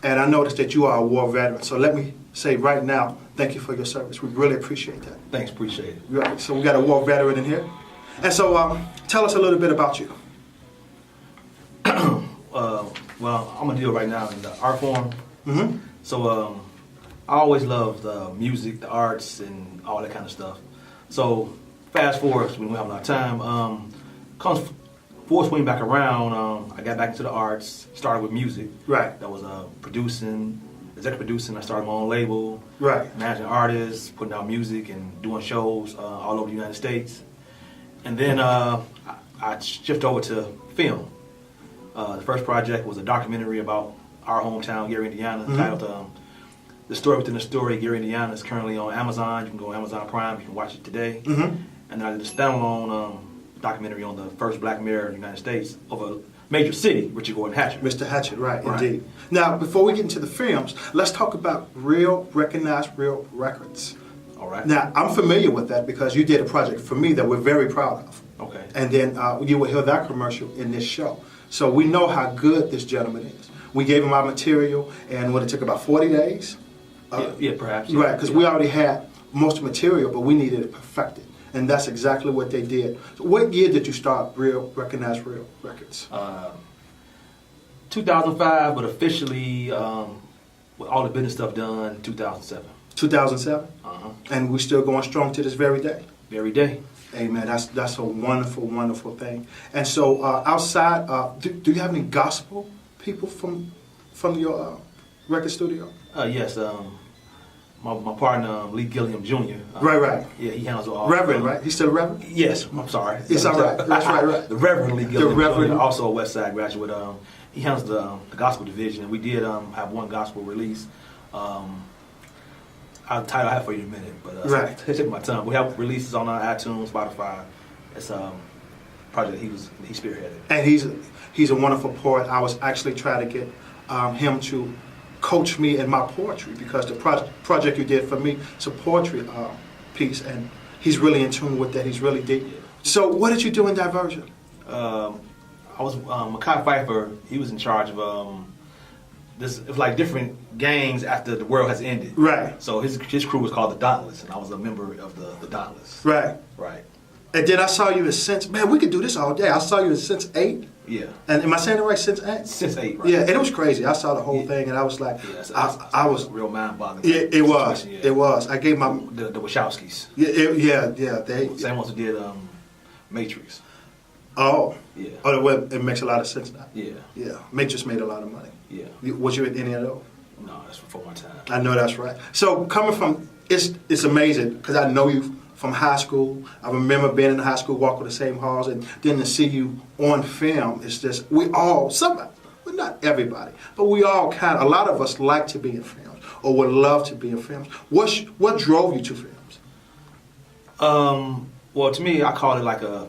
and I noticed that you are a war veteran. So let me say right now, thank you for your service. We really appreciate that. Thanks, appreciate it. Right. So we got a war veteran in here. And so tell us a little bit about you. Well, I'm going to deal right now in the art form. Mm-hmm. So I always loved music, the arts, and all that kind of stuff. So fast forward, when we have a lot of time, comes full swing back around. I got back into the arts, started with music. Right. That was producing, executive producing. I started my own label. Right. Managing artists, putting out music, and doing shows all over the United States. And then I shifted over to film. The first project was a documentary about our hometown, Gary, Indiana, titled The Story Within the Story, Gary, Indiana. It's currently on Amazon. You can go on Amazon Prime. You can watch it today. And then I did a standalone documentary on the first black mayor of the United States of a major city, Richard Gordon Hatchett. Mr. Hatchett, right, indeed. Now, before we get into the films, let's talk about real, recognized real records. All right. Now, I'm familiar with that because you did a project for me that we're very proud of. Okay. And then you will hear that commercial in this show. So we know how good this gentleman is. We gave him our material, and it took about 40 days. Yeah, perhaps. Right, because we already had most of the material, but we needed it perfected. And that's exactly what they did. So what year did you start Real Recognized Real Records? 2005, but officially, with all the business stuff done, 2007. 2007? And we're still going strong to this very day? Every day. Amen. That's a wonderful, wonderful thing. And so outside, do you have any gospel people from your record studio? Yes. My partner, Lee Gilliam Jr. Right. Yeah, he handles all. Reverend, right? He's still a reverend? Yes, I'm sorry. It's all right. That's right. The Reverend Lee Gilliam Reverend. Jr., also a West Side graduate. He handles the gospel division. We did have one gospel release. I'll title I have for you in a minute, but right. It took my time. We have releases on our iTunes, Spotify. It's a project he spearheaded. And he's a wonderful poet. I was actually trying to get him to coach me in my poetry because the project you did for me is a poetry piece, and he's really in tune with that. He's really deep. So what did you do in Diversion? I was Makai Pfeiffer. He was in charge of this. It was like different gangs after the world has ended. Right. So his crew was called the Dauntless, and I was a member of the Dauntless. Right. Right. And then I saw you in Sense. Man, we could do this all day. I saw you in Sense 8. Yeah. And am I saying it right? Sense 8? Sense 8, right. Yeah, and it was crazy. I saw the whole thing, and I was like, I was real mind-boggling. Yeah, it was. Yeah. It was. I gave my the Wachowskis. Yeah. They same ones who did Matrix. Oh. Yeah. Oh, well, it makes a lot of sense now. Yeah. Yeah. Matrix made a lot of money. Yeah. Was you in any of those? No, that's before my time. I know that's right. So coming from, it's amazing because I know you from high school. I remember being in high school, walking the same halls, and then to see you on film, it's just, well, not everybody, but we all a lot of us like to be in films or would love to be in films. What drove you to films? Well, to me, I call it like a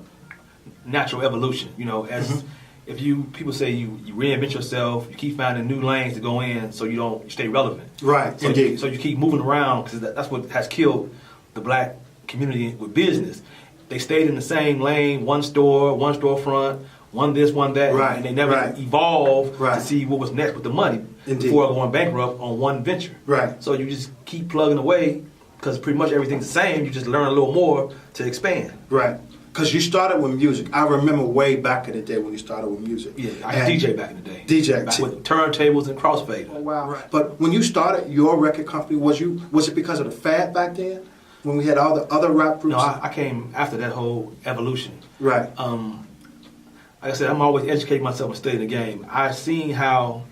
natural evolution. You know, as if people say you reinvent yourself, you keep finding new lanes to go in, so you stay relevant. Right. So indeed. So you keep moving around because that's what has killed the black community with business. They stayed in the same lane, one store, one storefront, one this, one that, right. And they never evolved right. to see what was next with the money indeed. Before going bankrupt on one venture. Right. So you just keep plugging away because pretty much everything's the same. You just learn a little more to expand. Right. Because you started with music. I remember way back in the day when you started with music. Yeah, I DJ back in the day. DJ. Back with turntables and crossfader. Oh, wow. Right. But when you started your record company, was it because of the fad back then? When we had all the other rap groups? No, I came after that whole evolution. Right. Like I said, I'm always educating myself and studying the game. I seen how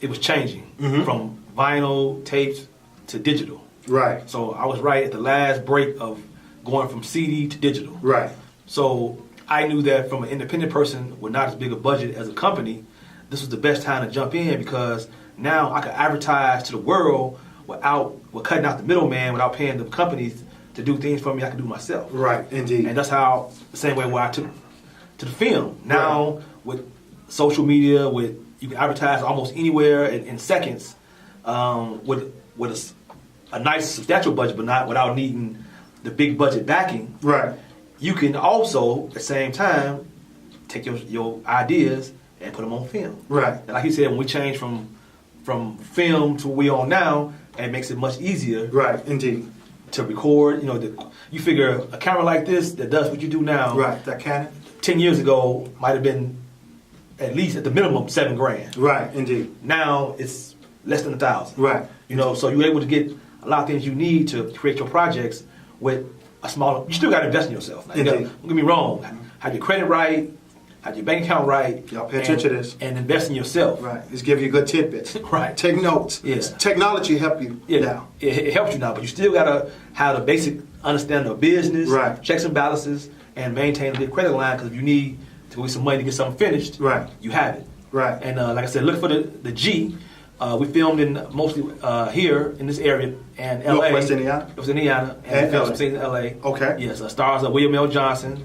it was changing from vinyl tapes to digital. Right. So I was right at the last break of going from CD to digital. Right. So I knew that from an independent person with not as big a budget as a company, this was the best time to jump in because now I could advertise to the world without cutting out the middleman, without paying the companies to do things for me I could do myself. Right, indeed. And that's how, the same way where I took to the film. Now, with social media, you can advertise almost anywhere in seconds with a nice substantial budget, but not without needing the big budget backing. Right. You can also, at the same time, take your ideas and put them on film. Right. And like you said, when we changed from from film to where we are now, and it makes it much easier Right, indeed. to record. You know, you figure a camera like this that does what you do now, Right, that Canon. 10 years ago might have been at least at the minimum $7,000. Right, indeed. Now it's less than $1,000. Right. You know, so you're able to get a lot of things you need to create your projects with a smaller. You still got to invest in yourself. Now, don't get me wrong. Have your credit right. Have your bank account right. Y'all pay attention to this. And invest in yourself. Right. It's give you good tidbits. Right. Take notes. Yeah. Technology help you now. It helps you now, but you still got to have the basic understanding of business, Right. checks and balances, and maintain a good credit line, because if you need to get some money to get something finished, Right. you have it. Right. And like I said, look for the G. We filmed in mostly here in this area and LA. Northwest Indiana? It was in Indiana. And filmed LA. some scenes in LA. Okay. Yes, stars William L. Johnson.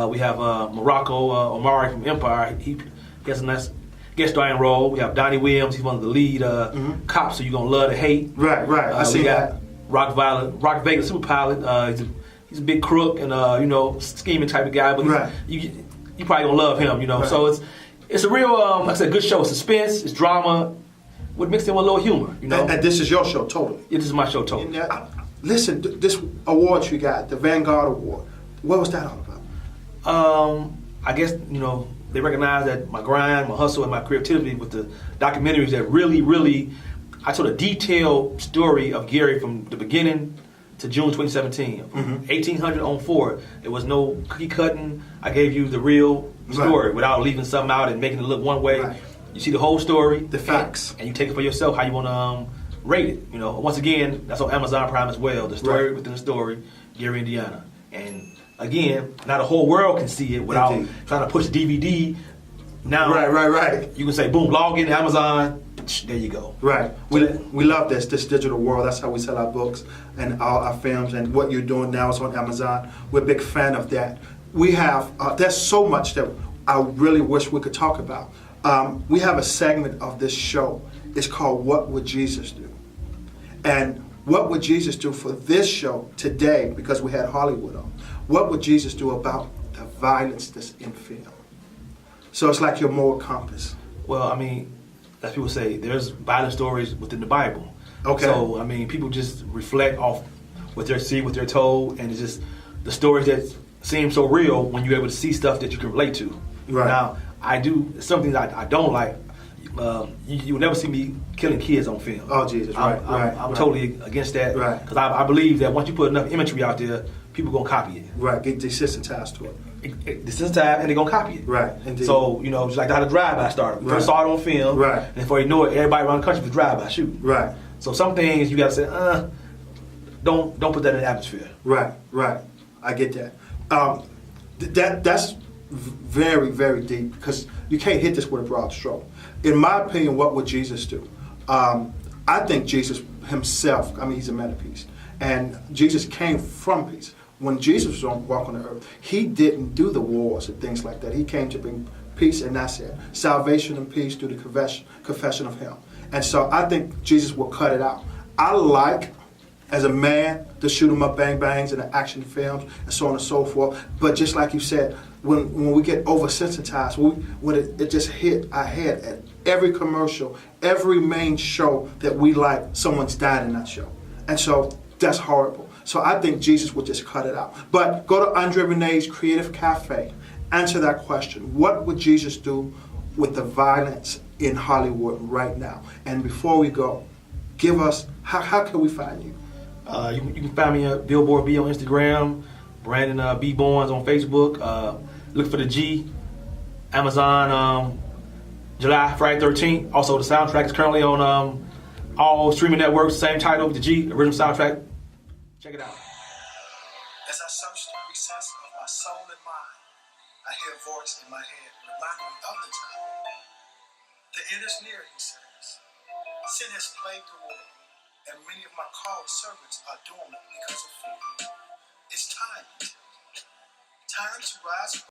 We have Morocco Omari from Empire. He has a nice guest starring role. We have Donnie Williams. He's one of the lead cops, so you're going to love to hate. Right, right. I see we got that. Rock Vegas, super pilot. He's a big crook and you know, scheming type of guy, but Right. you probably gonna love him, you know. Right. So it's a real like I said, good show. Suspense, it's drama, with mixed in with a little humor, you know. And this is your show, totally. Yeah, this is my show, totally. Listen, this award you got, the Vanguard Award, what was that all about? I guess, you know, they recognize that my grind, my hustle, and my creativity with the documentaries that really, I told a detailed story of Gary from the beginning to June 2017. 1800 on forward. There was no cookie cutting. I gave you the real story without leaving something out and making it look one way. Right. You see the whole story. The facts. And you take it for yourself how you want to rate it. You know, once again, that's on Amazon Prime as well. The story within the story, Gary, Indiana. And again, now the whole world can see it without trying to push DVD. Now, Right. you can say, boom, log in to Amazon. There you go. Right. We love this digital world. That's how we sell our books and our films. And what you're doing now is on Amazon. We're a big fan of that. We have, there's so much that I really wish we could talk about. We have a segment of this show. It's called What Would Jesus Do? And what would Jesus do for this show today, because we had Hollywood on? What would Jesus do about the violence that's in film? So it's like your moral compass. Well, I mean, as people say, there's violent stories within the Bible. Okay. So, I mean, people just reflect off what they see, what they're told, and it's just the stories that seem so real when you're able to see stuff that you can relate to. Right. Now, I do, something that I don't like, you will never see me killing kids on film. Oh, Jesus, I'm totally against that. Right. Because I believe that once you put enough imagery out there, people going to copy it. Right, get desensitized to it. Desensitized, and they're going to copy it. Right, indeed. So, you know, just like how the drive-by started. We first saw it on film. Right. And before you know it, everybody around the country was drive-by shooting. Right. So some things you got to say, don't put that in the atmosphere. Right. I get that. That's very, very deep, because you can't hit this with a broad stroke. In my opinion, what would Jesus do? I think Jesus himself, I mean, he's a man of peace. And Jesus came from peace. When Jesus was walking the earth, he didn't do the wars and things like that. He came to bring peace, and that's it. Salvation and peace through the confession of him. And so I think Jesus will cut it out. I like, as a man, to shoot 'em up bang bangs in the action films and so on and so forth. But just like you said, when we get oversensitized, when it just hit our head at every commercial, every main show that we like, someone's died in that show. And so that's horrible. So I think Jesus would just cut it out. But go to Andre Renee's Creative Cafe, answer that question. What would Jesus do with the violence in Hollywood right now? And before we go, give us, how can we find you? You can find me at BillBoardBee on Instagram, Brandon B. Bowens on Facebook. Look for the G, Amazon, July, Friday 13th. Also, the soundtrack is currently on all streaming networks, same title, the G, original soundtrack. Check it out. As I search the recess of my soul and mind, I hear a voice in my head reminding me of the time. The end is near, he says. Sin has plagued the world, and many of my called servants are dormant because of fear. It's time. Time to rise.